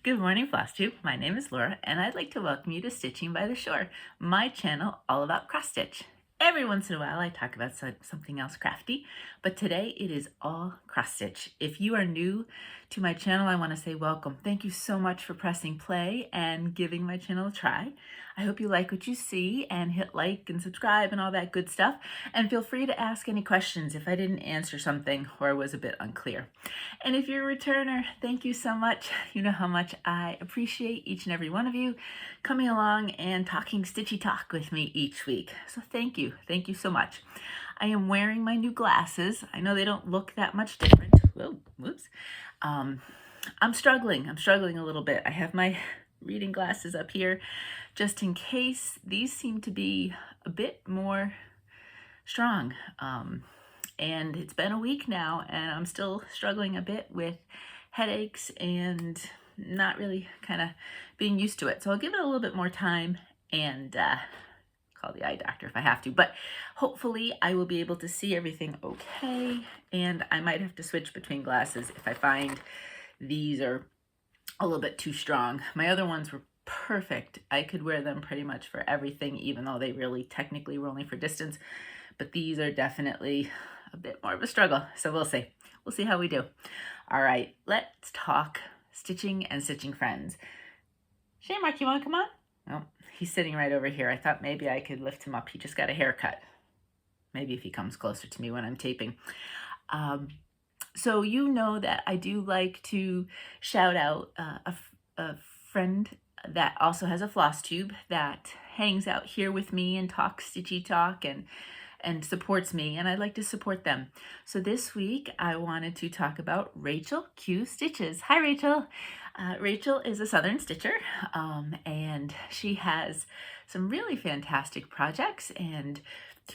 Good morning, Flosstube. My name is Laura, and I'd like to welcome you to Stitching by the Shore, my channel all about cross stitch. Every once in a while, I talk about something else crafty, but today it is all cross stitch. If you are new to my channel, I want to say welcome. Thank you so much for pressing play and giving my channel a try. I hope you like what you see and hit like and subscribe and all that good stuff. And feel free to ask any questions if I didn't answer something or was a bit unclear. And if you're a returner, thank you so much. You know how much I appreciate each and every one of you coming along and talking stitchy talk with me each week. So thank you. Thank you so much. I am wearing my new glasses. I know they don't look that much different. Whoa, whoops. I'm struggling a little bit. I have my reading glasses up here just in case. These seem to be a bit more strong. And it's been a week now and I'm still struggling a bit with headaches and not really kind of being used to it. So I'll give it a little bit more time and call the eye doctor if I have to. But hopefully I will be able to see everything okay. And I might have to switch between glasses if I find these are a little bit too strong. My other ones were perfect. I could wear them pretty much for everything, even though they really technically were only for distance. But these are definitely a bit more of a struggle. So we'll see. We'll see how we do. All right, let's talk stitching and stitching friends. Shamrock, you want to come on? No, he's sitting right over here. I thought maybe I could lift him up. He just got a haircut. Maybe if he comes closer to me when I'm taping. So you know that I do like to shout out a friend that also has a floss tube that hangs out here with me and talks stitchy talk and supports me, and I'd like to support them. So this week I wanted to talk about Rachel Q Stitches. Hi Rachel. Rachel is a Southern stitcher and she has some really fantastic projects, and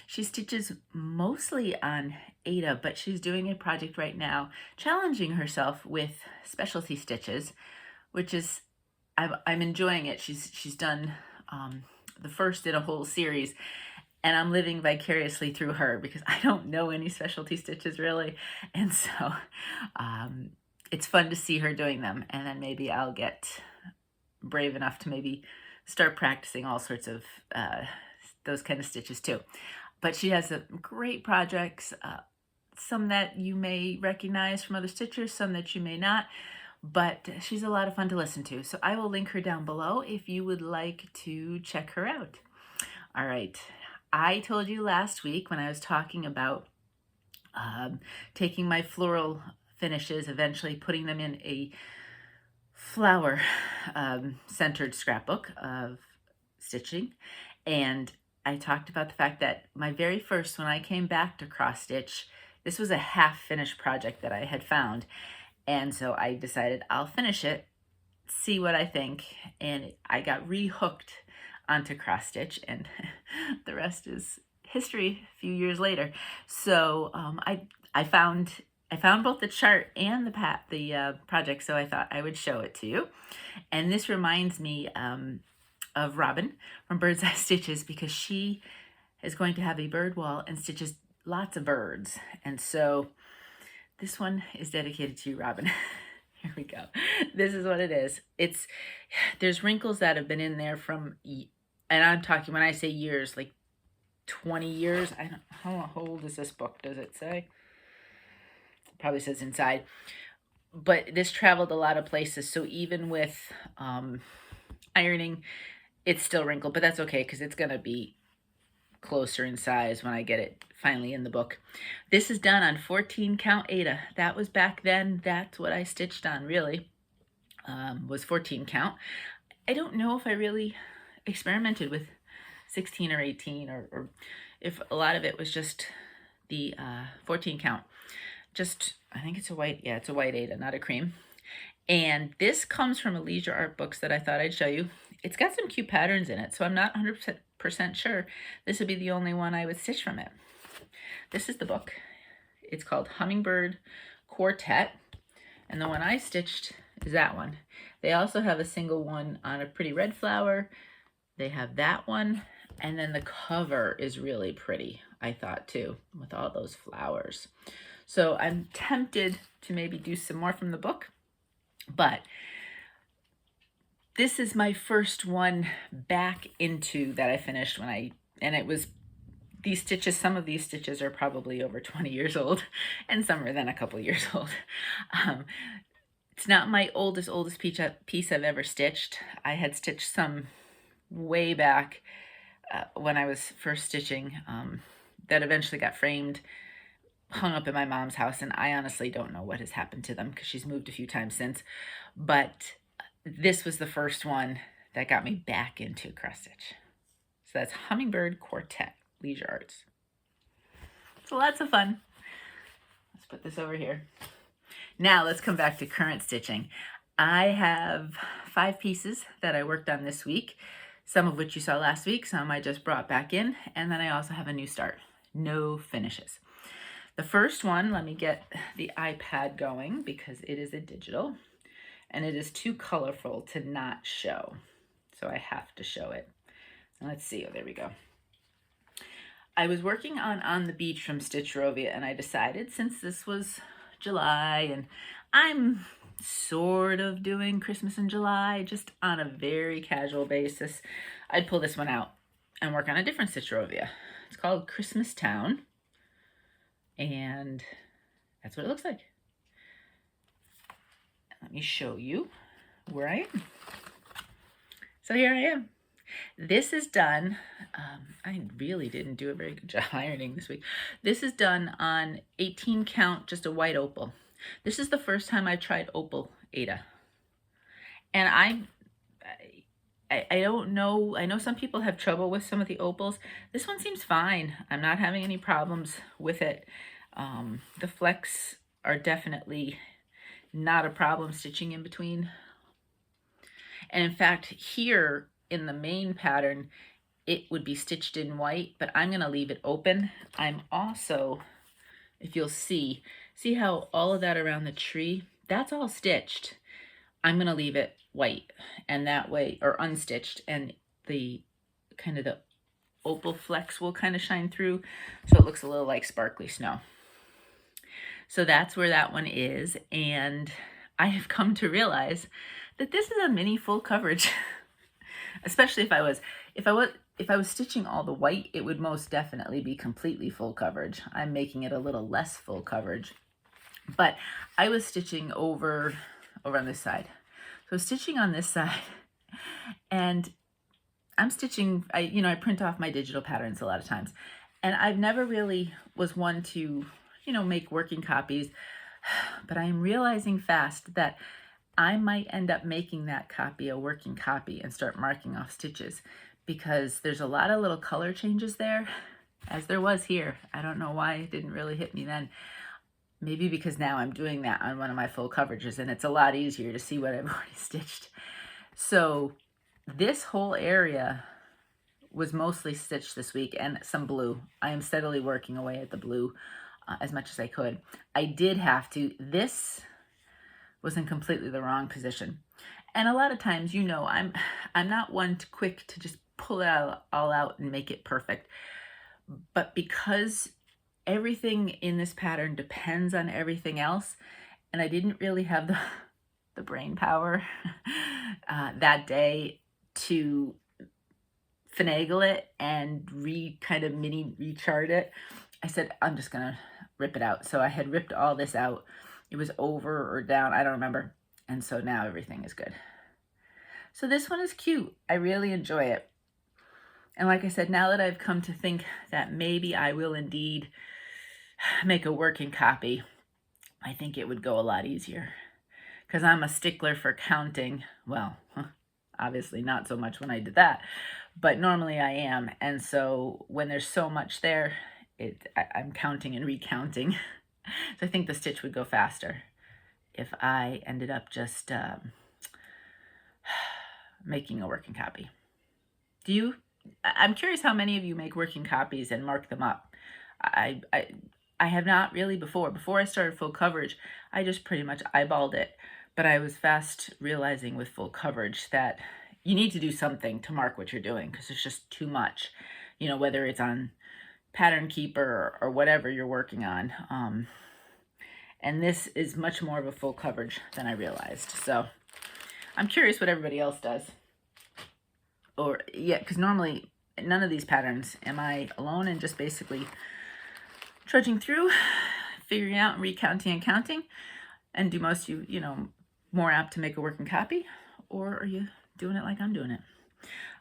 she stitches mostly on Aida, but she's doing a project right now challenging herself with specialty stitches, which is I'm enjoying it. She's done the first in a whole series, and I'm living vicariously through her because I don't know any specialty stitches really. And so it's fun to see her doing them. And then maybe I'll get brave enough to maybe start practicing all sorts of those kind of stitches too. But she has some great projects, some that you may recognize from other stitchers, some that you may not. But she's a lot of fun to listen to. So I will link her down below if you would like to check her out. All right. I told you last week when I was talking about taking my floral finishes, eventually putting them in a flower centered scrapbook of stitching. And I talked about the fact that my very first, when I came back to cross stitch, this was a half finished project that I had found. And so I decided I'll finish it, see what I think. And I got rehooked onto cross stitch, and the rest is history a few years later. So I found both the chart and the project, so I thought I would show it to you. And this reminds me of Robin from Bird's Eye Stitches, because she is going to have a bird wall and stitches lots of birds. And so this one is dedicated to you, Robin. Here we go. This is what it is. There's wrinkles that have been in there from, and I'm talking, when I say years, like 20 years. How old is this book? Does it say? It probably says inside. But this traveled a lot of places. So even with ironing, it's still wrinkled, but that's okay because it's going to be closer in size when I get it finally in the book. This is done on 14 count Aida. That was back then. That's what I stitched on, really, was 14 count. I don't know if I really experimented with 16 or 18 or if a lot of it was just the 14 count. Just, I think it's a white, yeah, it's a white Aida, not a cream. And this comes from a Leisure Art Books that I thought I'd show you. It's got some cute patterns in it, so I'm not 100% sure this would be the only one I would stitch from it. This is the book. It's called Hummingbird Quartet, and the one I stitched is that one. They also have a single one on a pretty red flower. They have that one, and then the cover is really pretty, I thought, too, with all those flowers. So I'm tempted to maybe do some more from the book, but This is my first one back into that I finished and it was these stitches. Some of these stitches are probably over 20 years old and some are then a couple years old. It's not my oldest piece I've ever stitched. I had stitched some way back when I was first stitching that eventually got framed, hung up in my mom's house, and I honestly don't know what has happened to them because she's moved a few times since. But this was the first one that got me back into cross stitch. So that's Hummingbird Quartet, Leisure Arts. So lots of fun. Let's put this over here. Now let's come back to current stitching. I have 5 pieces that I worked on this week, some of which you saw last week, some I just brought back in, and then I also have a new start, no finishes. The first one, let me get the iPad going because it is a digital and it is too colorful to not show. So I have to show it. Let's see, oh, there we go. I was working on the Beach from Stitchrovia, and I decided, since this was July and I'm sort of doing Christmas in July, just on a very casual basis, I'd pull this one out and work on a different Stitchrovia. It's called Christmas Town, and that's what it looks like. Let me show you where I am. So here I am. This is done, I really didn't do a very good job ironing this week. This is done on 18 count, just a white opal. This is the first time I tried opal aida. And I don't know, I know some people have trouble with some of the opals. This one seems fine. I'm not having any problems with it. The flecks are definitely not a problem stitching in between. And in fact, here in the main pattern, it would be stitched in white, but I'm going to leave it open. I'm also, if you'll see how all of that around the tree, that's all stitched. I'm going to leave it white, and that way, or unstitched, and the kind of the opal flecks will kind of shine through, so it looks a little like sparkly snow. So that's where that one is, and I have come to realize that this is a mini full coverage. Especially if I was stitching all the white, it would most definitely be completely full coverage. I'm making it a little less full coverage. But I was stitching over on this side. So stitching on this side, and I'm stitching, I print off my digital patterns a lot of times, and I've never really was one to, make working copies, but I am realizing fast that I might end up making that copy a working copy and start marking off stitches, because there's a lot of little color changes there, as there was here. I don't know why it didn't really hit me then. Maybe because now I'm doing that on one of my full coverages and it's a lot easier to see what I've already stitched. So this whole area was mostly stitched this week, and some blue. I am steadily working away at the blue as much as I could. I did have to. This was in completely the wrong position. And a lot of times, I'm not one to quick to just pull it all out and make it perfect. But because everything in this pattern depends on everything else, and I didn't really have the brain power that day to finagle it and kind of mini rechart it, I said, I'm just gonna rip it out. So I had ripped all this out. It was over or down, I don't remember. And so now everything is good. So this one is cute. I really enjoy it. And like I said, now that I've come to think that maybe I will indeed make a working copy, I think it would go a lot easier. Because I'm a stickler for counting. Well, obviously not so much when I did that, but normally I am. And so when there's so much there, I'm counting and recounting. So I think the stitch would go faster if I ended up just making a working copy. I'm curious how many of you make working copies and mark them up. I have not really before. Before I started full coverage, I just pretty much eyeballed it. But I was fast realizing with full coverage that you need to do something to mark what you're doing, because it's just too much, whether it's on Pattern Keeper or whatever you're working on. And this is much more of a full coverage than I realized. So I'm curious what everybody else does. Or, yeah, because normally none of these patterns am I alone and just basically trudging through, figuring out and recounting and counting. And do most of you, more apt to make a working copy? Or are you doing it like I'm doing it?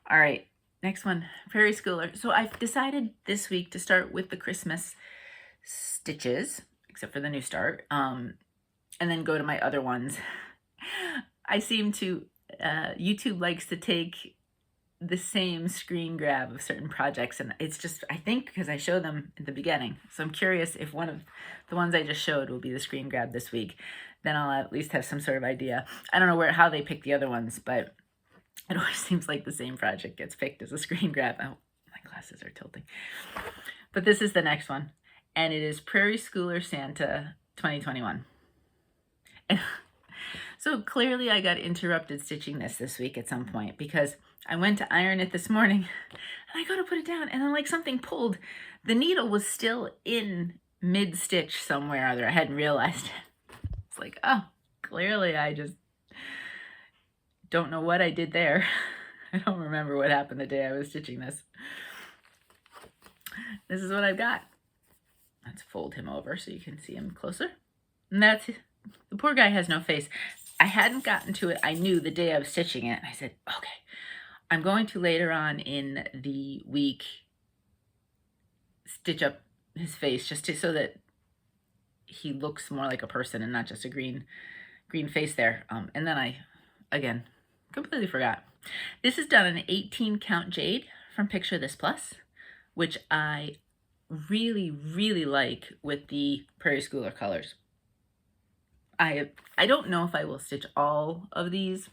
All right, next one, Prairie Schooler. So I've decided this week to start with the Christmas stitches, except for the new start, and then go to my other ones. I seem to, YouTube likes to take the same screen grab of certain projects, and it's just, I think because I show them at the beginning, so I'm curious if one of the ones I just showed will be the screen grab this week. Then I'll at least have some sort of idea. I don't know how they pick the other ones, but it always seems like the same project gets picked as a screen grab. Oh, my glasses are tilting. But this is the next one, and it is Prairie Schooler Santa 2021. And so clearly I got interrupted stitching this week at some point, because I went to iron it this morning and I go to put it down and then like something pulled. The needle was still in mid-stitch somewhere or other. I hadn't realized it. It's like, oh, clearly I just don't know what I did there. I don't remember what happened the day I was stitching this. This is what I've got. Let's fold him over so you can see him closer. And that's, the poor guy has no face. I hadn't gotten to it. I knew the day I was stitching it. And I said, okay, I'm going to later on in the week stitch up his face just so that he looks more like a person and not just a green face there. And then I, again, completely forgot. This is done an 18 count Jade from Picture This Plus, which I really, really like with the Prairie Schooler colors. I don't know if I will stitch all of these,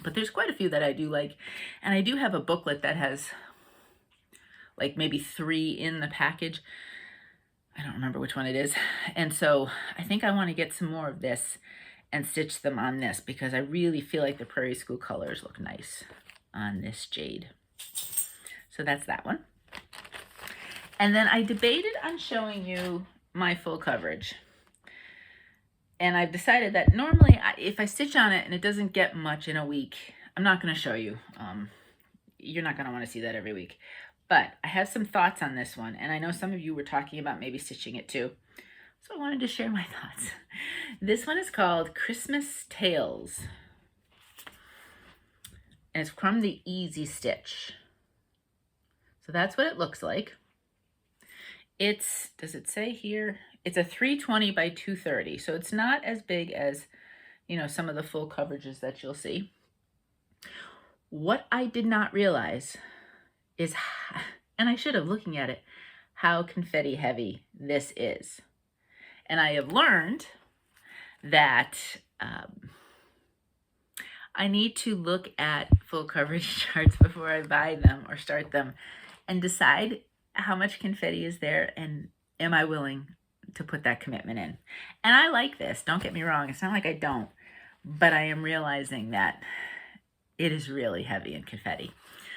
but there's quite a few that I do like. And I do have a booklet that has like maybe 3 in the package. I don't remember which one it is. And so I think I want to get some more of this and stitch them on this, because I really feel like the Prairie School colors look nice on this Jade. So that's that one. And then I debated on showing you my full coverage. And I've decided that normally if I stitch on it and it doesn't get much in a week, I'm not going to show you. You're not going to want to see that every week. But I have some thoughts on this one. And I know some of you were talking about maybe stitching it too. So I wanted to share my thoughts. This one is called Christmas Tales. And it's from the Easy Stitch. So that's what it looks like. It's, does it say here? It's a 320 by 230. So it's not as big as, some of the full coverages that you'll see. What I did not realize is, and I should have looking at it, how confetti heavy this is. And I have learned that I need to look at full coverage charts before I buy them or start them and decide how much confetti is there and am I willing to put that commitment in. And I like this, don't get me wrong, it's not like I don't, but I am realizing that it is really heavy in confetti.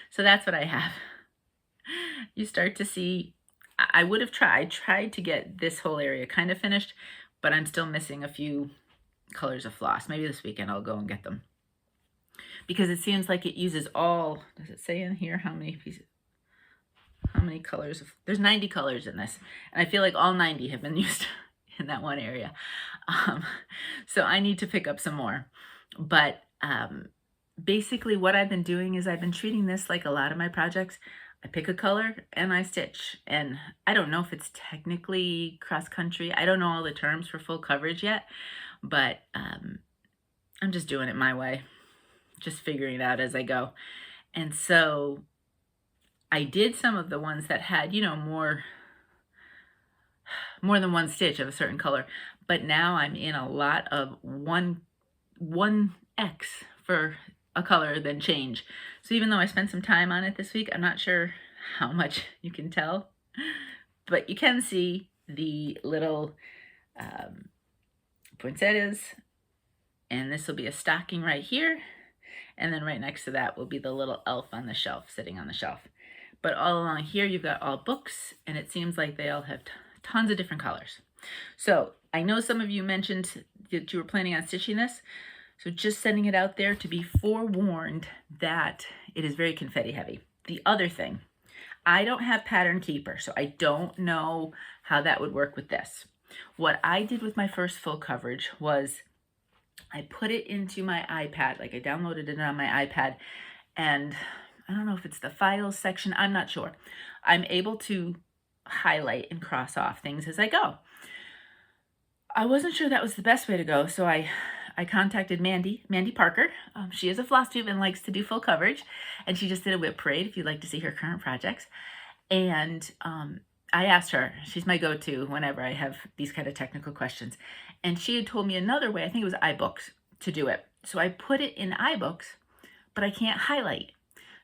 So that's what I have. You start to see, I would have tried to get this whole area kind of finished, but I'm still missing a few colors of floss. Maybe this weekend I'll go and get them. Because it seems like it uses all, does it say in here how many pieces? How many colors? There's 90 colors in this. And I feel like all 90 have been used in that one area. So I need to pick up some more. But basically what I've been doing is I've been treating this like a lot of my projects. I pick a color and I stitch. And I don't know if it's technically cross-country. I don't know all the terms for full coverage yet. But I'm just doing it my way. Just figuring it out as I go. And so I did some of the ones that had, more than one stitch of a certain color. But now I'm in a lot of 1X for a color, then change. So even though I spent some time on it this week, I'm not sure how much you can tell. But you can see the little poinsettias. And this will be a stocking right here. And then right next to that will be the little elf on the shelf, sitting on the shelf. But all along here, you've got all books, and it seems like they all have tons of different colors. So I know some of you mentioned that you were planning on stitching this. So just sending it out there to be forewarned that it is very confetti heavy. The other thing, I don't have Pattern Keeper, so I don't know how that would work with this. What I did with my first full coverage was I put it into my iPad, like I downloaded it on my iPad, and I don't know if it's the files section, I'm not sure. I'm able to highlight and cross off things as I go. I wasn't sure that was the best way to go, so I contacted Mandy Parker. She is a Flosstube and likes to do full coverage, and she just did a whip parade if you'd like to see her current projects. And I asked her, she's my go-to whenever I have these kind of technical questions, and she had told me another way, I think it was iBooks, to do it. So I put it in iBooks, but I can't highlight.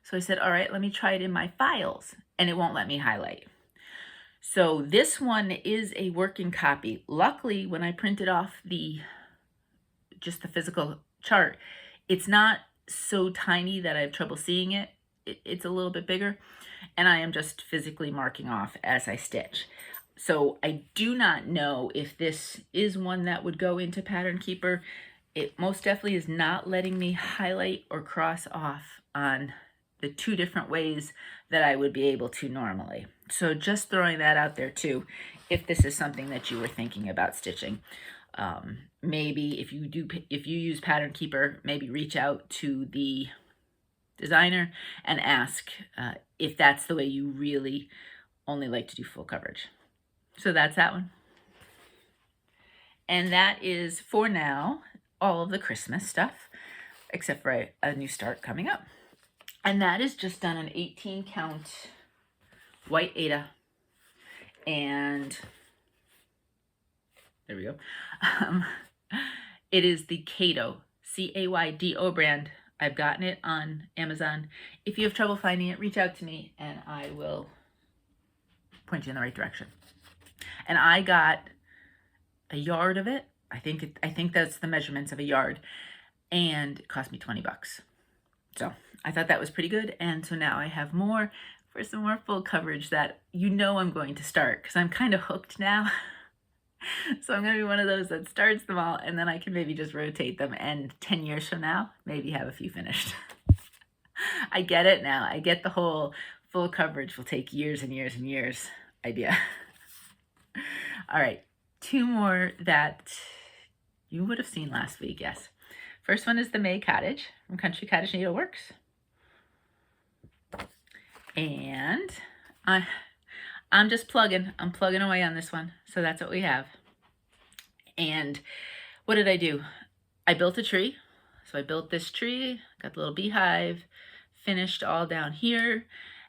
So I said, all right, let me try it in my files, and it won't let me highlight. So this one is a working copy. Luckily, when I printed off just the physical chart, it's not so tiny that I have trouble seeing it. It's a little bit bigger, and I am just physically marking off as I stitch. So I do not know if this is one that would go into Pattern Keeper. It most definitely is not letting me highlight or cross off on the two different ways that I would be able to normally. So just throwing that out there too, if this is something that you were thinking about stitching. Maybe if you use Pattern Keeper, maybe reach out to the designer and ask if that's the way you really only like to do full coverage. So that's that one. And that is, for now, all of the Christmas stuff, except for a new start coming up. And that is just done an 18 count white aida. And there we go. It is the Caydo, Caydo brand. I've gotten it on Amazon. If you have trouble finding it, reach out to me and I will point you in the right direction. And I got a yard of it. I think that's the measurements of a yard, and it cost me 20 bucks. So I thought that was pretty good. And so now I have more for some more full coverage that I'm going to start, because I'm kind of hooked now. So I'm going to be one of those that starts them all, and then I can maybe just rotate them, and 10 years from now, maybe have a few finished. I get it now. I get the whole full coverage will take years and years and years idea. All right, two more that you would have seen last week, yes. First one is the May Cottage from Cottage Needleworks. And I'm just plugging away on this one. So that's what we have. And what did I do? I built a tree. So I built this tree, got the little beehive, finished all down here.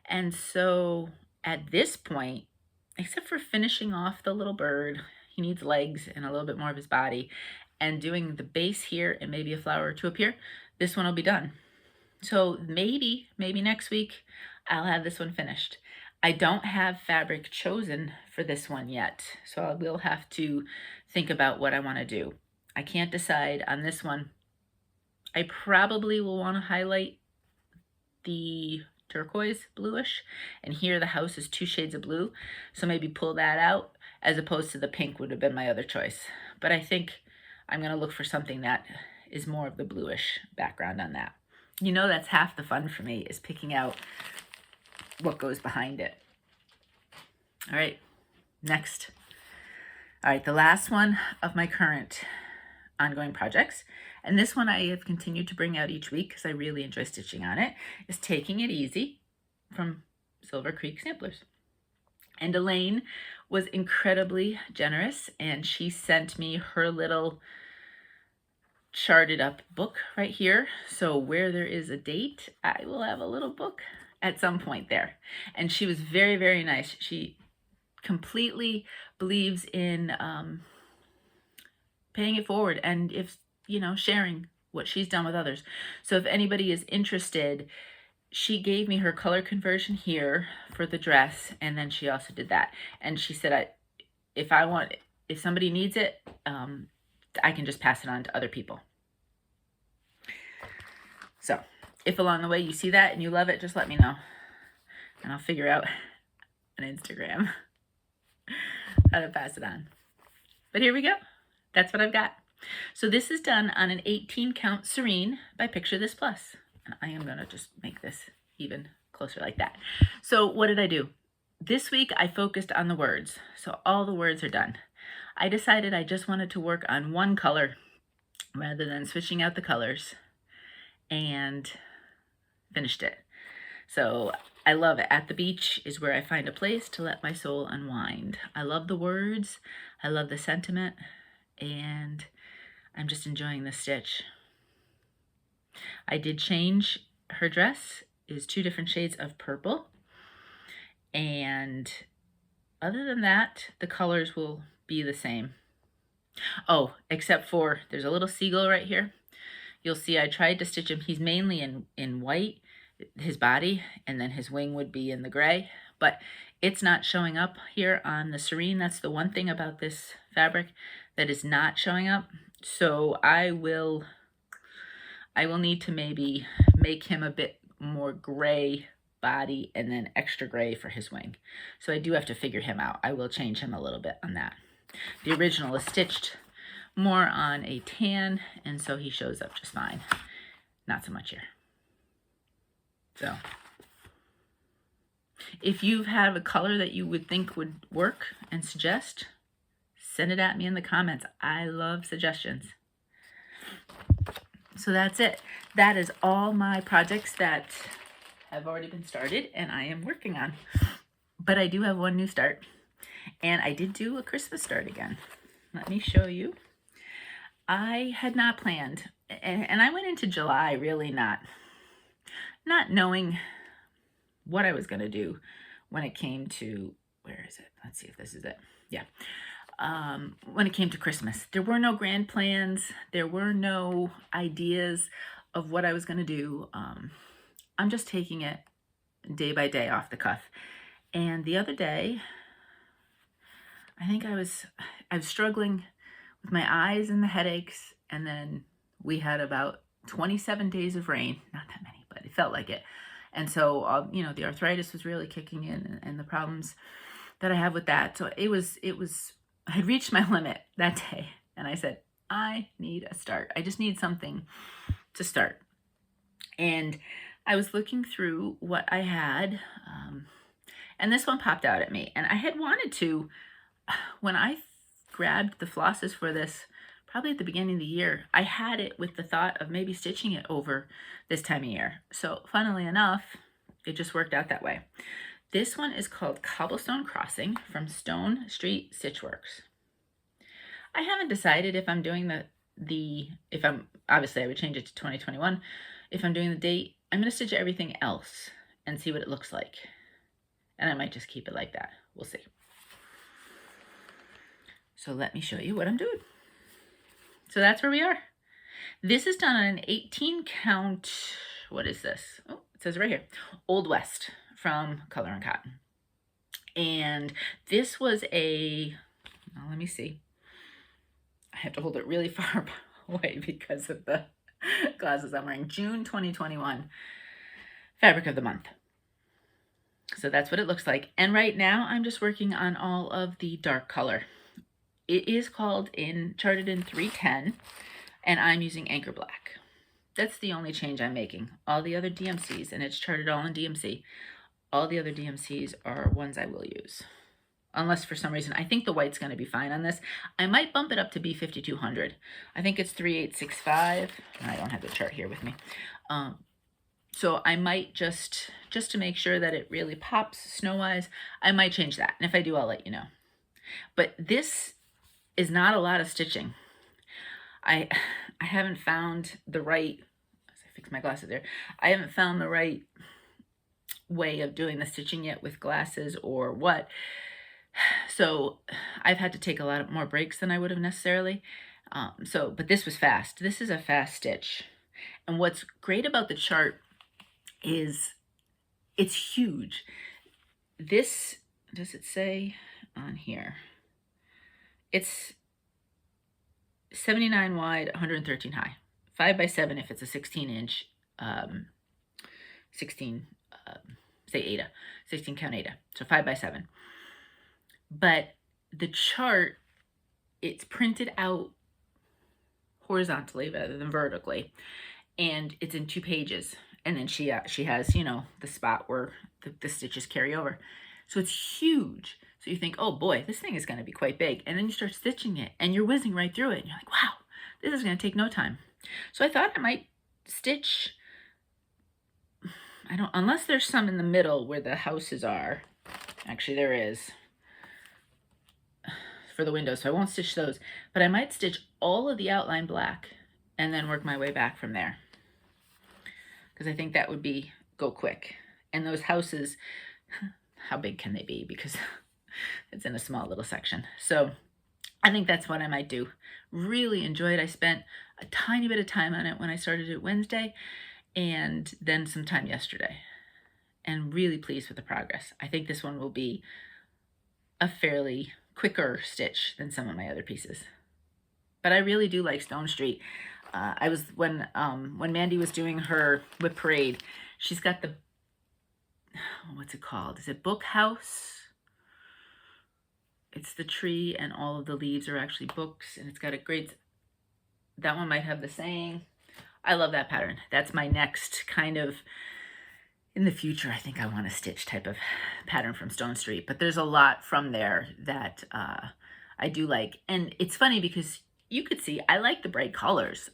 And so at this point, except for finishing off the little bird, he needs legs and a little bit more of his body, and doing the base here and maybe a flower or two up here, this one will be done. So maybe next week I'll have this one finished. I don't have fabric chosen for this one yet, so I will have to think about what I want to do. I can't decide on this one. I probably will want to highlight the turquoise bluish, and here the house is 2 shades of blue, so maybe pull that out, as opposed to the pink would have been my other choice. But I think I'm going to look for something that is more of the bluish background on that. That's half the fun for me, is picking out what goes behind it. All right, next. All right, the last one of my current ongoing projects, and this one I have continued to bring out each week because I really enjoy stitching on it, is Taking It Easy from Silver Creek Samplers. And Elaine was incredibly generous, and she sent me her little charted up book right here. So where there is a date, I will have a little book at some point there. And she was very, very nice. She completely believes in paying it forward, and if sharing what she's done with others. So if anybody is interested, she gave me her color conversion here for the dress, and then she also did that. And she said, if somebody needs it, I can just pass it on to other people. So if along the way you see that and you love it, just let me know, and I'll figure out on Instagram how to pass it on. But here we go. That's what I've got. So this is done on an 18 count Serene by Picture This Plus. And I am gonna just make this even closer like that. So what did I do? This week I focused on the words. So all the words are done. I decided I just wanted to work on one color rather than switching out the colors, and finished it. So I love it. At the beach is where I find a place to let my soul unwind. I love the words, I love the sentiment, and I'm just enjoying the stitch. I did change her dress, is 2 different shades of purple, and other than that, the colors will be the same. Oh, except for there's a little seagull right here. You'll see I tried to stitch him. He's mainly in white, his body, and then his wing would be in the gray, but it's not showing up here on the Serene. That's the one thing about this fabric that is not showing up. So I will need to maybe make him a bit more gray body and then extra gray for his wing. So I do have to figure him out. I will change him a little bit on that. The original is stitched more on a tan, and so he shows up just fine. Not so much here. So if you have a color that you would think would work and suggest, send it at me in the comments. I love suggestions. So that's it. That is all my projects that have already been started and I am working on. But I do have one new start, and I did do a Christmas start again. Let me show you. I had not planned, and I went into July really not knowing what I was going to do when it came to, where is it? Let's see if this is it. Yeah. When it came to Christmas, there were no grand plans. There were no ideas of what I was going to do. I'm just taking it day by day off the cuff. And the other day, I think I was struggling with my eyes and the headaches, and then we had about 27 days of rain. Not that many, but it felt like it. And so, you know, the arthritis was really kicking in, and the problems that I have with that. So I had reached my limit that day, and I said, I need a start. I just need something to start. And I was looking through what I had, and this one popped out at me. And I had wanted to, when I grabbed the flosses for this, probably at the beginning of the year, I had it with the thought of maybe stitching it over this time of year. So funnily enough, it just worked out that way. This one is called Cobblestone Crossing from Stone Street Stitchworks. I haven't decided if I'm doing obviously I would change it to 2021. If I'm doing the date, I'm going to stitch everything else and see what it looks like. And I might just keep it like that. We'll see. So let me show you what I'm doing. So that's where we are. This is done on an 18 count, what is this? Oh, it says right here, Old West from Color and Cotton. And this was let me see. I have to hold it really far away because of the glasses I'm wearing. June 2021 fabric of the month. So that's what it looks like. And right now I'm just working on all of the dark color. It is charted in 310, and I'm using Anchor Black. That's the only change I'm making. All the other DMCs, and it's charted all in DMC, all the other DMCs are ones I will use. Unless for some reason, I think the white's going to be fine on this. I might bump it up to B5200. I think it's 3865. I don't have the chart here with me. So I might just to make sure that it really pops snow-wise, I might change that. And if I do, I'll let you know. But this is not a lot of stitching. I haven't found the right, as I fix my glasses there, I haven't found the right way of doing the stitching yet with glasses or what. So I've had to take a lot more breaks than I would have necessarily. But this was fast. This is a fast stitch. And what's great about the chart is it's huge. This, does it say on here? It's 79 wide, 113 high. 5 by 7 if it's a 16-inch, 16, say aida, 16 count aida. So 5 by 7. But the chart, it's printed out horizontally rather than vertically, and it's in 2 pages. And then she has, you know, the spot where the stitches carry over. So it's huge. So you think, oh boy, this thing is going to be quite big. And then you start stitching it and you're whizzing right through it. And you're like, wow, this is going to take no time. So I thought I might stitch, unless there's some in the middle where the houses are. Actually, there is for the windows, so I won't stitch those. But I might stitch all of the outline black and then work my way back from there, because I think that would go quick. And those houses, how big can they be? Because it's in a small little section. So I think that's what I might do. Really enjoyed. I spent a tiny bit of time on it when I started it Wednesday, and then some time yesterday. And really pleased with the progress. I think this one will be a fairly quicker stitch than some of my other pieces. But I really do like Stone Street. I was when Mandy was doing her whip parade, she's got the, what's it called? Is it Book House? It's the tree and all of the leaves are actually books, and it's got a great, that one might have the saying. I love that pattern. That's my next kind of, in the future, I think I want a stitch type of pattern from Stone Street, but there's a lot from there that I do like. And it's funny because you could see, I like the bright colors.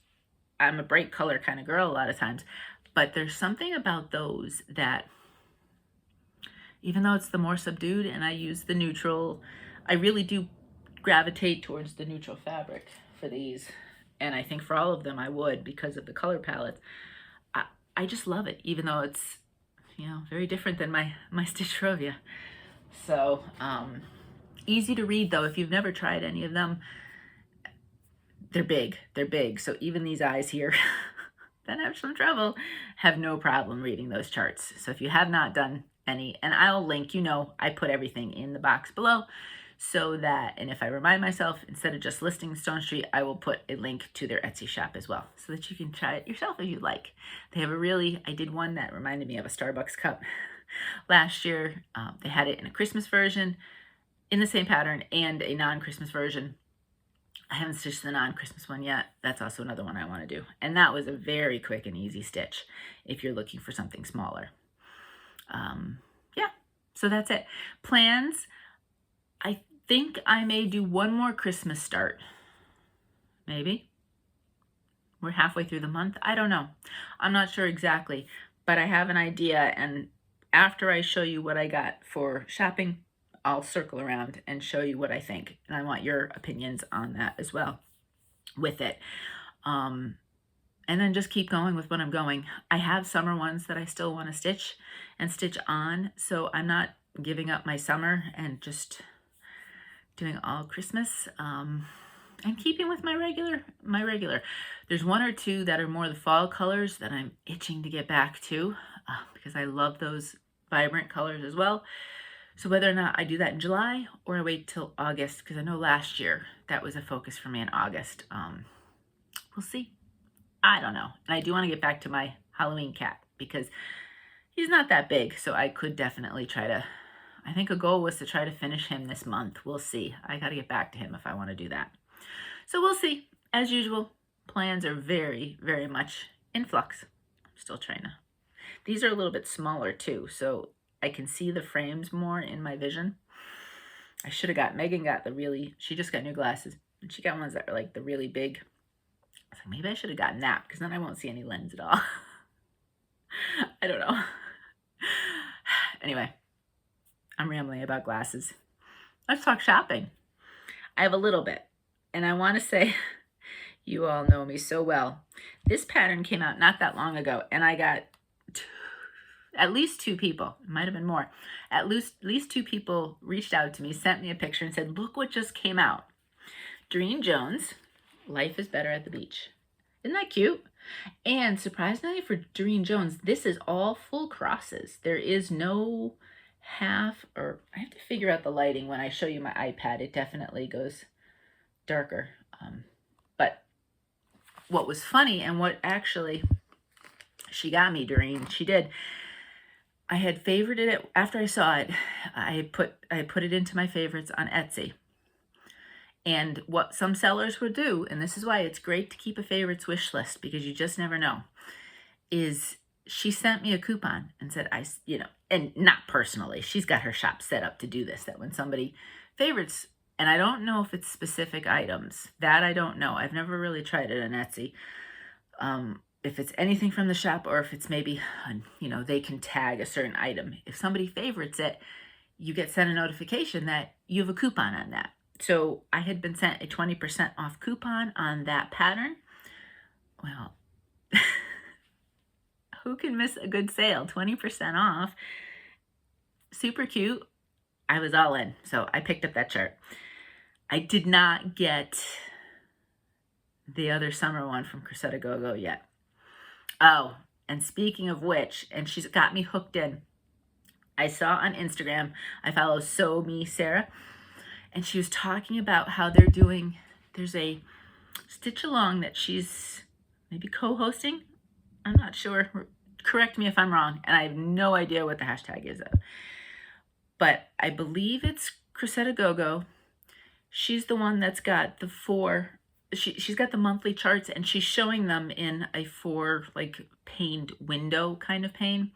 I'm a bright color kind of girl a lot of times, but there's something about those that, even though it's the more subdued and I use the neutral, I really do gravitate towards the neutral fabric for these. And I think for all of them I would, because of the color palettes. I just love it, even though it's, you know, very different than my Stitchrovia. So easy to read though. If you've never tried any of them, they're big. So even these eyes here that have some trouble have no problem reading those charts. So if you have not done any, and I'll link, you know, I put everything in the box below, so that, and if I remind myself, instead of just listing Stone Street, I will put a link to their Etsy shop as well, so that you can try it yourself if you like. They have I did one that reminded me of a Starbucks cup last year. They had it in a Christmas version in the same pattern and a non-Christmas version. I haven't stitched the non-Christmas one yet. That's also another one I want to do. And that was a very quick and easy stitch if you're looking for something smaller. Yeah, so that's it. Plans, I think I may do one more Christmas start. Maybe. We're halfway through the month. I don't know. I'm not sure exactly, but I have an idea. And after I show you what I got for shopping, I'll circle around and show you what I think. And I want your opinions on that as well with it. And then just keep going with what I'm going. I have summer ones that I still want to stitch and stitch on. So I'm not giving up my summer and just doing all Christmas. I'm keeping with my regular. There's one or two that are more the fall colors that I'm itching to get back to because I love those vibrant colors as well. So whether or not I do that in July or I wait till August, because I know last year that was a focus for me in August. We'll see. I don't know. And I do want to get back to my Halloween cat because he's not that big. So I could definitely try to, I think a goal was to try to finish him this month. We'll see. I got to get back to him if I want to do that. So we'll see. As usual, plans are very, very much in flux. I'm still trying to. These are a little bit smaller too, so I can see the frames more in my vision. I should have Megan got she just got new glasses, and she got ones that are like the really big. I was like, maybe I should have gotten that, because then I won't see any lens at all. I don't know. Anyway, I'm rambling about glasses. Let's talk shopping. I have a little bit, and I want to say, you all know me so well. This pattern came out not that long ago, and I got at least 2 people, it might have been more, at least 2 people reached out to me, sent me a picture and said, look what just came out. Doreen Jones, Life is Better at the Beach. Isn't that cute? And surprisingly for Doreen Jones, this is all full crosses. There is no half, or I have to figure out the lighting when I show you my iPad. It definitely goes darker. But what was funny, and what actually she got me, Doreen, she did, I had favorited it after I saw it. I put it into my favorites on Etsy. And what some sellers will do, and this is why it's great to keep a favorites wish list, because you just never know, is she sent me a coupon and said, and not personally, she's got her shop set up to do this, that when somebody favorites, and I don't know if it's specific items, that I don't know. I've never really tried it on Etsy. If it's anything from the shop, or if it's maybe, they can tag a certain item. If somebody favorites it, you get sent a notification that you have a coupon on that. So I had been sent a 20% off coupon on that pattern. Well, who can miss a good sale? 20% off. Super cute. I was all in. So I picked up that chart. I did not get the other summer one from Cressida Go-Go yet. Oh, and speaking of which, and she's got me hooked in. I saw on Instagram, I follow So Me Sarah, and she was talking about how they're doing, there's a stitch along that she's maybe co-hosting. I'm not sure. Correct me if I'm wrong, and I have no idea what the hashtag is. But I believe it's Cressida Go-Go. She's the one that's got the she's got the monthly charts, and she's showing them in a 4 paned window kind of pane.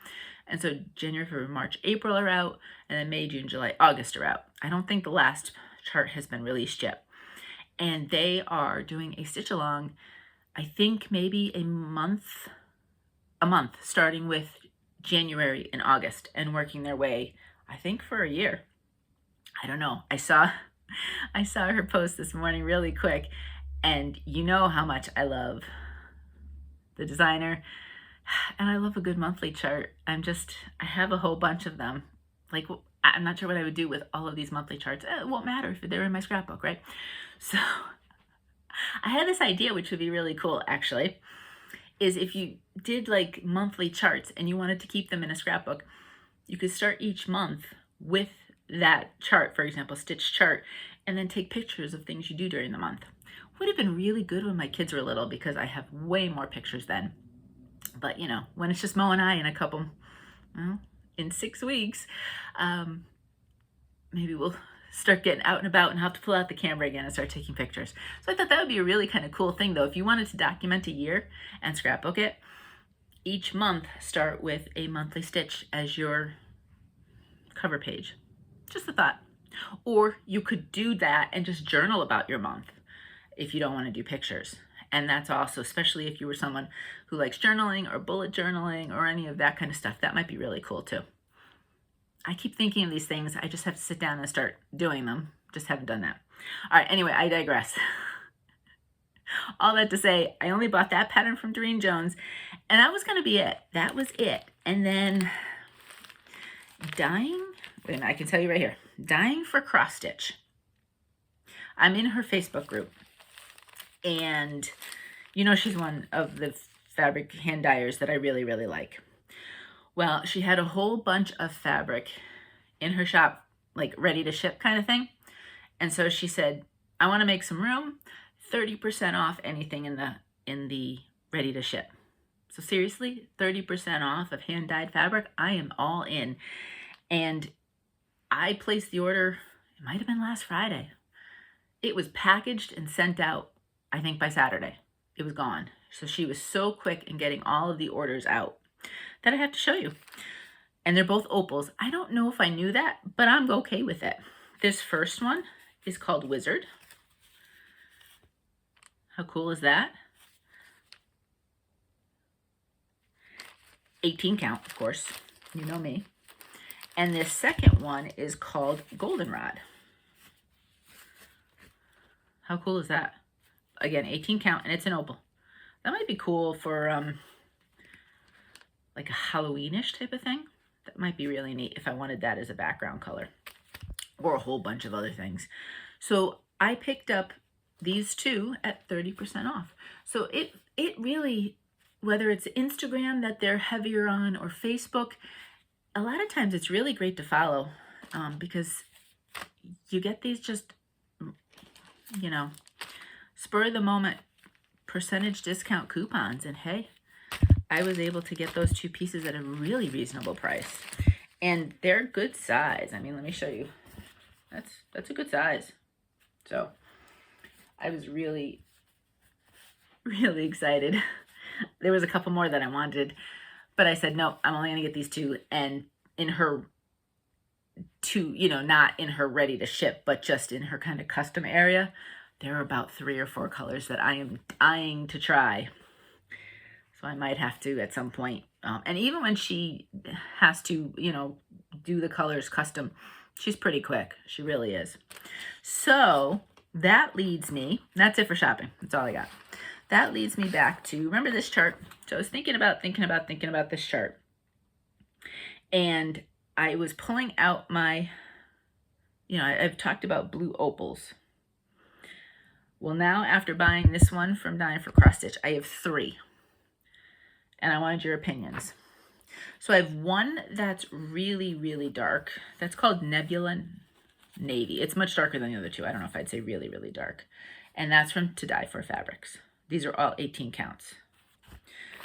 And so January, February, March, April are out, and then May, June, July, August are out. I don't think the last chart has been released yet. And they are doing a stitch along, I think maybe a month, starting with January and August, and working their way, I think, for a year. I don't know. I saw her post this morning really quick, and you know how much I love the designer, and I love a good monthly chart. I have a whole bunch of them. I'm not sure what I would do with all of these monthly charts. It won't matter if they're in my scrapbook, right? So I had this idea, which would be really cool, actually, is if you did monthly charts and you wanted to keep them in a scrapbook, you could start each month with that chart, for example, stitch chart, and then take pictures of things you do during the month. Would have been really good when my kids were little, because I have way more pictures then. But when it's just Mo and I and a couple, in 6 weeks, maybe we'll start getting out and about and have to pull out the camera again and start taking pictures. So I thought that would be a really kind of cool thing, though. If you wanted to document a year and scrapbook it, each month start with a monthly stitch as your cover page. Just a thought. Or you could do that and just journal about your month if you don't want to do pictures. And that's also, especially if you were someone who likes journaling or bullet journaling or any of that kind of stuff, that might be really cool too. I keep thinking of these things. I just have to sit down and start doing them. Just haven't done that. All right, anyway, I digress. All that to say, I only bought that pattern from Doreen Jones, and that was going to be it. That was it. And then I can tell you right here, dying for cross stitch. I'm in her Facebook group, and she's one of the fabric hand dyers that I really, really like. Well, she had a whole bunch of fabric in her shop, ready to ship kind of thing. And so she said, I want to make some room, 30% off anything in the ready to ship. So seriously, 30% off of hand dyed fabric. I am all in. And I placed the order, it might have been last Friday. It was packaged and sent out, I think, by Saturday. It was gone. So she was so quick in getting all of the orders out that I have to show you. And they're both opals. I don't know if I knew that, but I'm okay with it. This first one is called Wizard. How cool is that? 18 count, of course. You know me. And this second one is called Goldenrod. How cool is that? Again, 18 count, and it's an opal. That might be cool for a Halloweenish type of thing. That might be really neat if I wanted that as a background color, or a whole bunch of other things. So I picked up these two at 30% off. So it really, whether it's Instagram that they're heavier on or Facebook, a lot of times it's really great to follow because you get these just, spur of the moment percentage discount coupons. And hey, I was able to get those 2 pieces at a really reasonable price. And they're good size. I mean, let me show you. That's a good size. So I was really, really excited. There was a couple more that I wanted, but I said, no, I'm only going to get these 2. And in her 2, you know, not in her ready to ship, but just in her kind of custom area, there are about 3 or 4 colors that I am dying to try. So I might have to at some point. And even when she has to, you know, do the colors custom, she's pretty quick. She really is. So that leads me, that's it for shopping. That's all I got. That leads me back to, remember this chart? So I was thinking about this chart. And I was pulling out my, you know, I've talked about blue opals. Well, now after buying this one from Dying for Cross Stitch, I have 3. And I wanted your opinions. So I have one that's really, really dark. That's called Nebula Navy. It's much darker than the other 2. I don't know if I'd say really, really dark. And that's from To Dye For Fabrics. These are all 18 counts.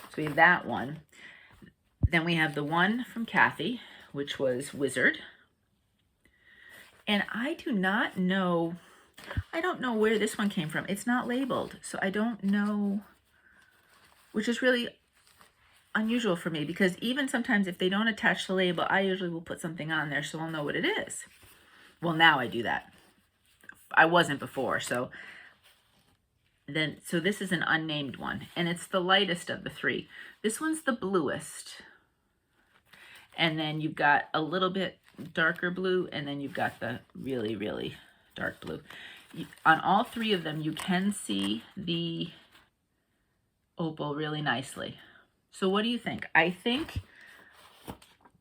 So we have that one. Then we have the one from Kathy, which was Wizard. And I do not know, I don't know where this one came from. It's not labeled, so I don't know, which is really unusual for me, because even sometimes if they don't attach the label, I usually will put something on there so I'll know what it is. Well, now I do that. I wasn't before, so this is an unnamed one, and it's the lightest of the 3. This one's the bluest, and then you've got a little bit darker blue, and then you've got the really, really dark blue. On all 3 of them, you can see the opal really nicely. So what do you think? I think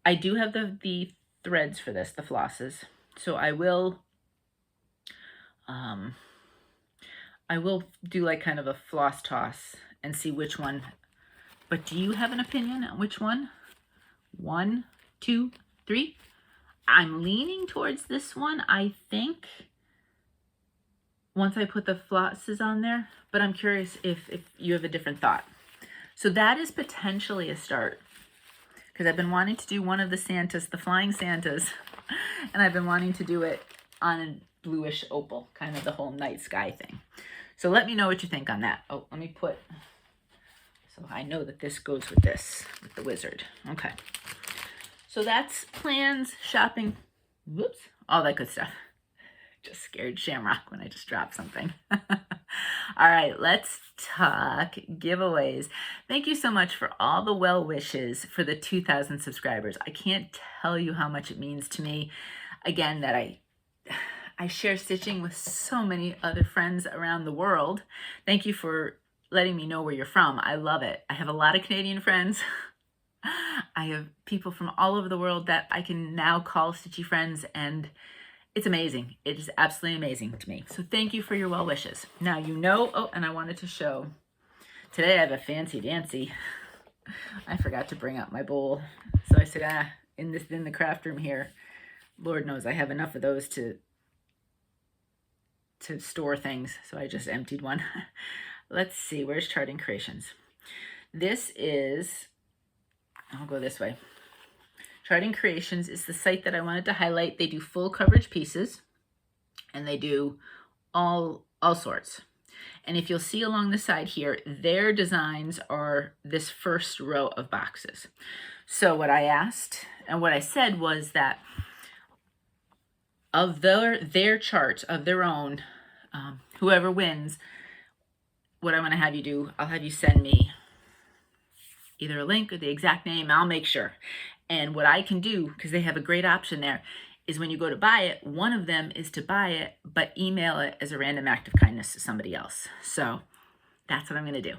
I do have the threads for this, the flosses. So I will do like kind of a floss toss and see which one. But do you have an opinion on which one? 1, 2, 3. I'm leaning towards this one, I think, once I put the flosses on there. But I'm curious if you have a different thought. So that is potentially a start, because I've been wanting to do one of the Santas, the flying Santas, and I've been wanting to do it on a bluish opal, kind of the whole night sky thing. So let me know what you think on that. Oh, let me put, so I know that this goes with this, with the Wizard. Okay. So that's plans, shopping, whoops, all that good stuff. Just scared Shamrock when I just dropped something. All right, let's talk giveaways. Thank you so much for all the well wishes for the 2,000 subscribers. I can't tell you how much it means to me. Again, that I share stitching with so many other friends around the world. Thank you for letting me know where you're from. I love it. I have a lot of Canadian friends. I have people from all over the world that I can now call stitchy friends, and it's amazing. It is absolutely amazing to me. So thank you for your well wishes. Now, you know, oh, and I wanted to show, today I have a fancy dancy. I forgot to bring up my bowl. So I said, in the craft room here, Lord knows I have enough of those to store things. So I just emptied one. Let's see, where's Charting Creations? This is, I'll go this way. Charting Creations is the site that I wanted to highlight. They do full coverage pieces, and they do all sorts. And if you'll see along the side here, their designs are this first row of boxes. So what I asked and what I said was that of their chart of their own, whoever wins, what I'm going to have you do, I'll have you send me either a link or the exact name. I'll make sure. And what I can do, because they have a great option there, is when you go to buy it, one of them is to buy it, but email it as a random act of kindness to somebody else. So that's what I'm going to do.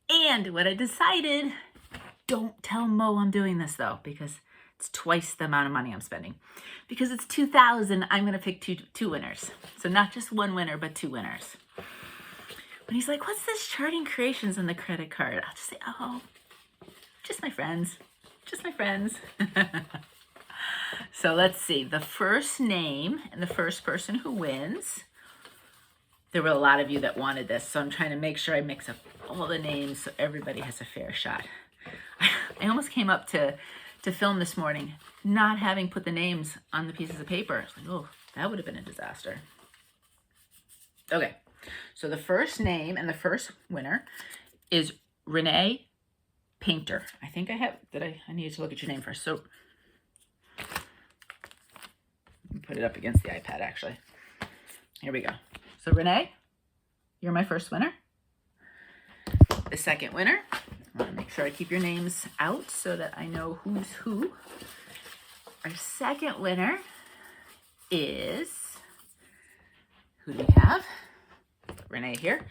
And what I decided, don't tell Mo I'm doing this though, because it's twice the amount of money I'm spending. Because it's 2,000, I'm going to pick two winners. So not just one winner, but 2 winners. When he's like, what's this Charting Creations on the credit card? I'll just say, oh, just my friends. Just my friends. So let's see. The first name and the first person who wins. There were a lot of you that wanted this, so I'm trying to make sure I mix up all the names so everybody has a fair shot. I almost came up to film this morning, not having put the names on the pieces of paper. I was like, oh, that would have been a disaster. Okay. So the first name and the first winner is Renee Painter. I think I have, I need to look at your name first. So put it up against the iPad actually. Here we go. So Renee, you're my first winner. The second winner, I want to make sure I keep your names out so that I know who's who. Our second winner is, who do we have? Renee here.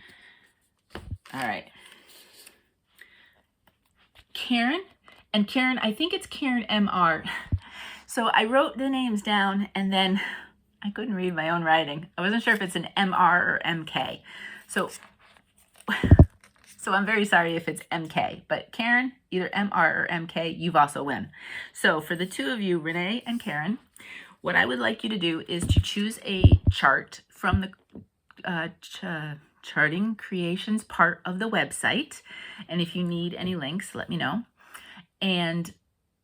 All right. Karen. And Karen, I think it's Karen MR. So I wrote the names down and then I couldn't read my own writing. I wasn't sure if it's an MR or MK. So I'm very sorry if it's MK, but Karen, either MR or MK, you've also won. So for the two of you, Renee and Karen, what I would like you to do is to choose a chart from the charting creations part of the website. And if you need any links, let me know. And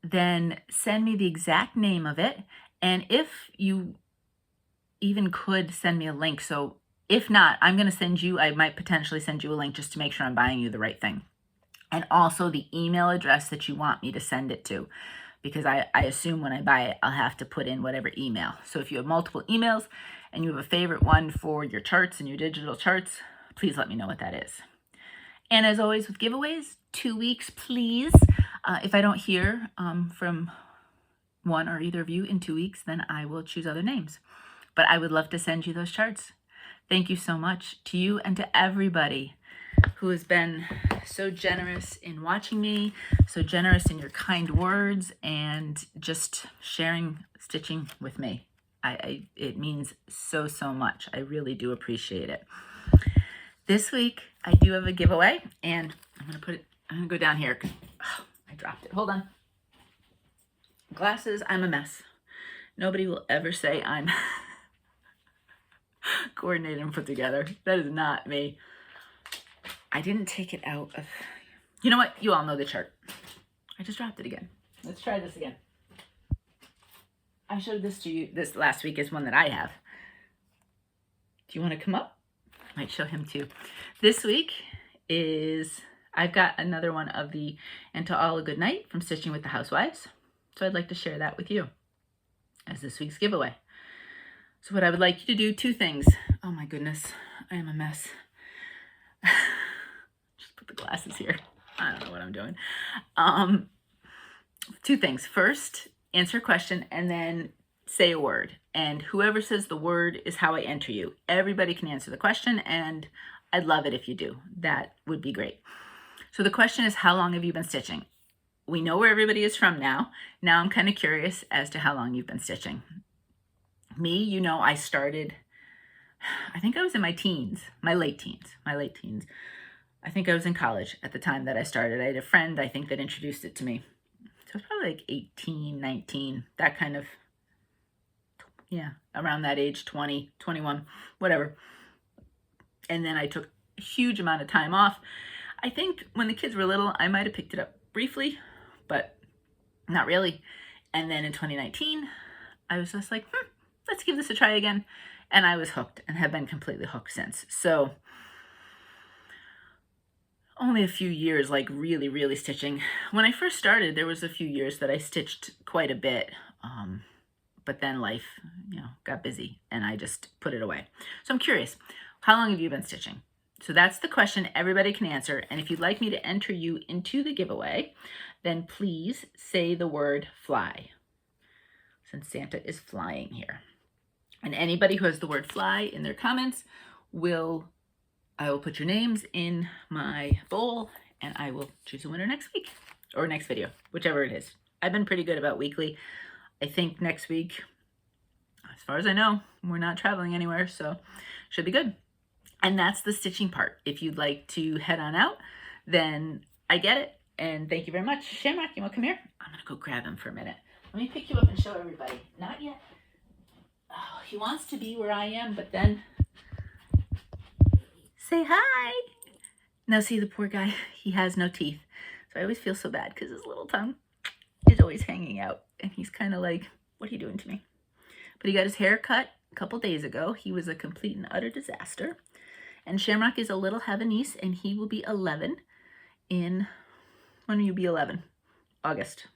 then send me the exact name of it. And if you even could send me a link. So if not, I'm going to send you, I might potentially send you a link just to make sure I'm buying you the right thing. And also the email address that you want me to send it to, because I assume when I buy it, I'll have to put in whatever email. So if you have multiple emails and you have a favorite one for your charts and your digital charts, please let me know what that is. And as always with giveaways, 2 weeks, please. If I don't hear from one or either of you in 2 weeks, then I will choose other names. But I would love to send you those charts. Thank you so much to you and to everybody who has been so generous in watching me, so generous in your kind words, and just sharing stitching with me. It means so much. I really do appreciate it. This week, I do have a giveaway, and I'm going to go down here. Oh, I dropped it. Hold on. Glasses, I'm a mess. Nobody will ever say I'm coordinated and put together. That is not me. I didn't take it out of, you know what? You all know the chart. I just dropped it again. Let's try this again. I showed this to you, this last week is one that I have. Do you want to come up? I might show him too. This week is, I've got another one of the And to All a Good Night from Stitching with the Housewives. So I'd like to share that with you as this week's giveaway. So what I would like you to do, 2 things. Oh my goodness, I am a mess. Just put the glasses here. I don't know what I'm doing. 2 things. First, answer a question and then say a word. And whoever says the word is how I enter you. Everybody can answer the question, and I'd love it if you do. That would be great. So the question is, how long have you been stitching? We know where everybody is from now. Now I'm kind of curious as to how long you've been stitching. Me, you know, I started, I think I was in my teens, my late teens. I think I was in college at the time that I started. I had a friend, I think, that introduced it to me. So it was probably like 18, 19, that kind of, yeah, around that age, 20, 21, whatever. And then I took a huge amount of time off. I think when the kids were little, I might have picked it up briefly, but not really. And then in 2019, I was just like, let's give this a try again. And I was hooked and have been completely hooked since. So only a few years, like really stitching. When I first started, there was a few years that I stitched quite a bit. But then life, got busy and I just put it away. So I'm curious, how long have you been stitching? So that's the question everybody can answer. And if you'd like me to enter you into the giveaway, then please say the word fly, since Santa is flying here. And anybody who has the word fly in their comments, I will put your names in my bowl and I will choose a winner next week or next video, whichever it is. I've been pretty good about weekly. I think next week, as far as I know, we're not traveling anywhere, so should be good. And that's the stitching part. If you'd like to head on out, then I get it. And thank you very much. Shamrock, you want to come here? I'm going to go grab him for a minute. Let me pick you up and show everybody. Not yet. Oh, he wants to be where I am, but then say hi. Now see, the poor guy, he has no teeth. So I always feel so bad because his little tongue is always hanging out. And he's kind of like, what are you doing to me? But he got his hair cut a couple days ago. He was a complete and utter disaster. And Shamrock is a little Havanese, and he will be 11 in, when will you be 11? August.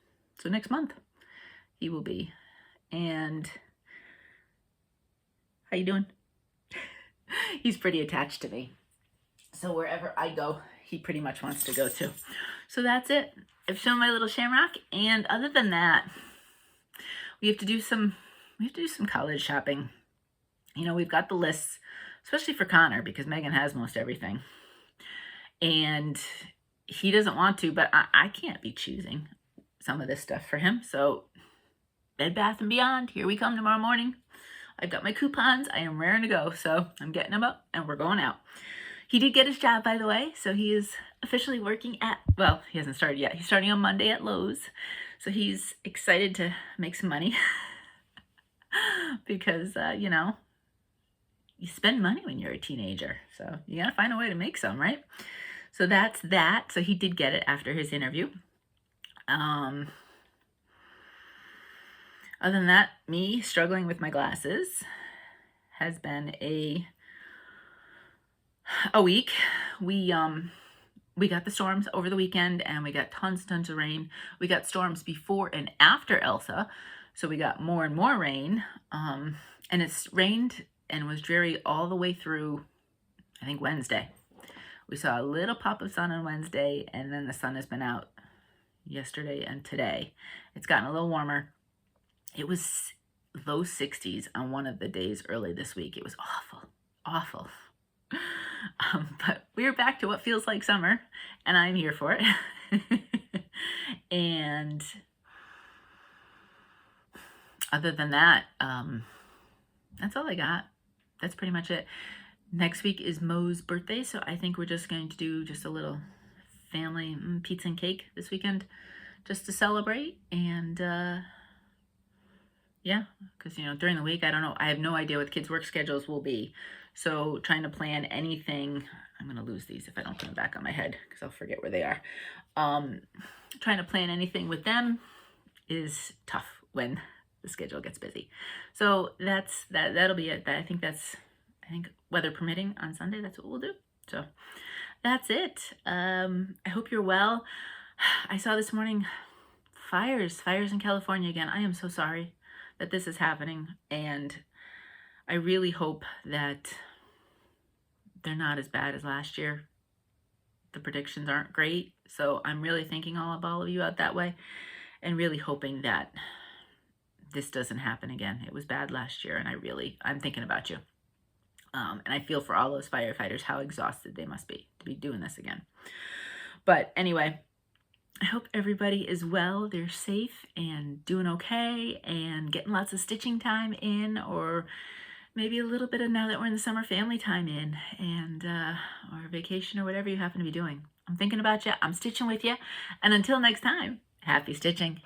So next month he will be. And how you doing? He's pretty attached to me. So wherever I go, he pretty much wants to go too. So that's it. I've shown my little Shamrock, and other than that, we have to do some college shopping. You know, we've got the lists, especially for Connor, because Megan has most everything. And he doesn't want to, but I can't be choosing some of this stuff for him. So Bed Bath & Beyond, here we come tomorrow morning. I've got my coupons. I am raring to go. So I'm getting them up and we're going out. He did get his job, by the way. So he is officially working at, well, he hasn't started yet. He's starting on Monday at Lowe's. So he's excited to make some money because, you know, you spend money when you're a teenager. So you got to find a way to make some, right? So that's that. So he did get it after his interview. Other than that, me struggling with my glasses has been a week. We got the storms over the weekend, and we got tons of rain. We got storms before and after Elsa, so we got more and more rain. And it's rained and was dreary all the way through, I think, Wednesday. We saw a little pop of sun on Wednesday, and then the sun has been out yesterday and today. It's gotten a little warmer. It was low 60s on one of the days early this week. It was awful. But we're back to what feels like summer, and I'm here for it. And other than that, that's all I got. That's pretty much it. Next week is Mo's birthday, so I think we're just going to do just a little family pizza and cake this weekend just to celebrate. And yeah, because, you know, during the week, I don't know. I have no idea what the kids' work schedules will be. So trying to plan anything, I'm going to lose these if I don't put them back on my head because I'll forget where they are. Trying to plan anything with them is tough when the schedule gets busy. So that'll be it. I think weather permitting on Sunday, that's what we'll do. So that's it. I hope you're well. I saw this morning fires in California again. I am so sorry that this is happening, and I really hope that they're not as bad as last year. The predictions aren't great, so I'm really thinking all of you out that way, and really hoping that this doesn't happen again. It was bad last year, and I'm thinking about you. And I feel for all those firefighters, how exhausted they must be to be doing this again. But anyway, I hope everybody is well, they're safe and doing okay and getting lots of stitching time in, or maybe a little bit of, now that we're in the summer, family time in, and or vacation or whatever you happen to be doing. I'm thinking about you. I'm stitching with you. And until next time, happy stitching.